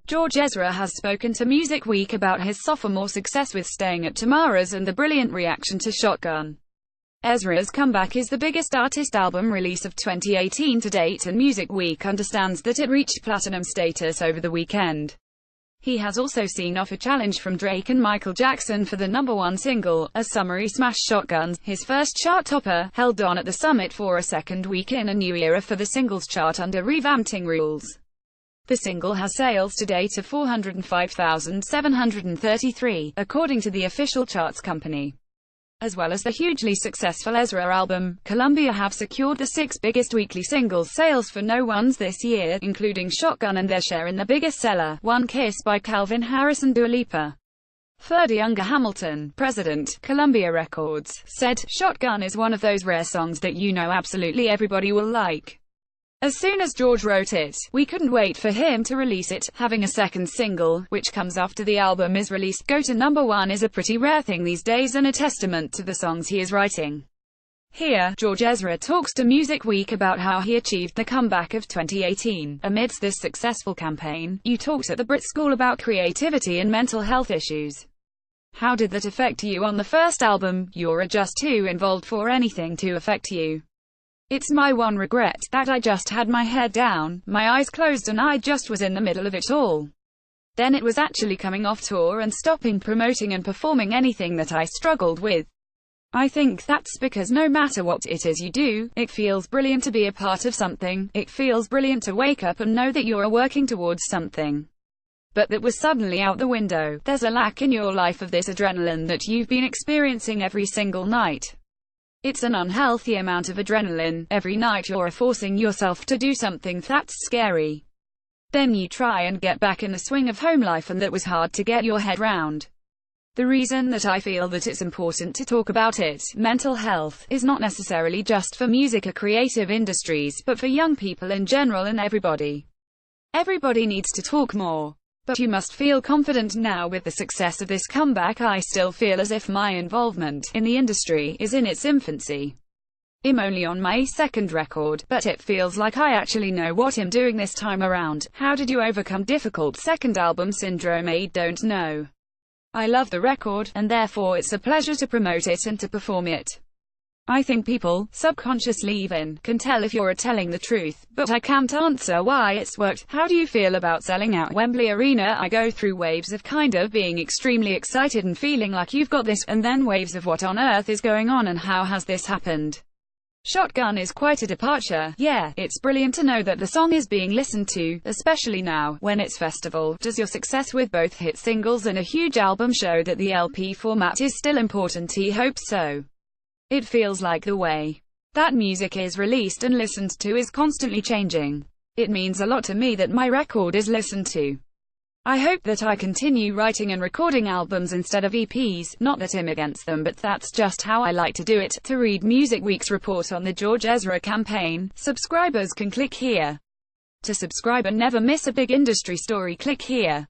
George Ezra has spoken to Music Week about his sophomore success with Staying at Tamara's and the brilliant reaction to Shotgun. Ezra's comeback is the biggest artist album release of 2018 to date, and Music Week understands that it reached platinum status over the weekend. He has also seen off a challenge from Drake and Michael Jackson for the #1 single, a summary smash. Shotguns, his first chart topper, held on at the summit for a second week in a new era for the singles chart under revamping rules. The single has sales to date of 405,733, according to the official charts company. As well as the hugely successful Ezra album, Columbia have secured the 6 biggest weekly singles sales for No Ones this year, including Shotgun and their share in the biggest seller, One Kiss by Calvin Harris and Dua Lipa. Ferdy Unger Hamilton, president, Columbia Records, said, "Shotgun is one of those rare songs that you know absolutely everybody will like. As soon as George wrote it, we couldn't wait for him to release it. Having a second single, which comes after the album is released, go to #1 is a pretty rare thing these days and a testament to the songs he is writing." Here, George Ezra talks to Music Week about how he achieved the comeback of 2018. Amidst this successful campaign, you talked at the Brit School about creativity and mental health issues. How did that affect you on the first album? You're just too involved for anything to affect you. It's my one regret, that I just had my head down, my eyes closed, and I just was in the middle of it all. Then it was actually coming off tour and stopping promoting and performing anything that I struggled with. I think that's because no matter what it is you do, it feels brilliant to be a part of something. It feels brilliant to wake up and know that you're working towards something. But that was suddenly out the window. There's a lack in your life of this adrenaline that you've been experiencing every single night. It's an unhealthy amount of adrenaline. Every night you're forcing yourself to do something that's scary. Then you try and get back in the swing of home life, and that was hard to get your head round. The reason that I feel that it's important to talk about it, mental health, is not necessarily just for music or creative industries, but for young people in general and everybody. Everybody needs to talk more. But you must feel confident now with the success of this comeback. I still feel as if my involvement in the industry is in its infancy. I'm only on my second record, but it feels like I actually know what I'm doing this time around. How did you overcome difficult second album syndrome? I don't know. I love the record, and therefore it's a pleasure to promote it and to perform it. I think people, subconsciously even, can tell if you're telling the truth, but I can't answer why it's worked. How do you feel about selling out Wembley Arena? I go through waves of kind of being extremely excited and feeling like you've got this, and then waves of what on earth is going on and how has this happened. Shotgun is quite a departure. Yeah, it's brilliant to know that the song is being listened to, especially now, when it's festival. Does your success with both hit singles and a huge album show that the LP format is still important? He hopes so. It feels like the way that music is released and listened to is constantly changing. It means a lot to me that my record is listened to. I hope that I continue writing and recording albums instead of EPs, not that I'm against them, but that's just how I like to do it. To read Music Week's report on the George Ezra campaign, subscribers can click here. To subscribe and never miss a big industry story, click here.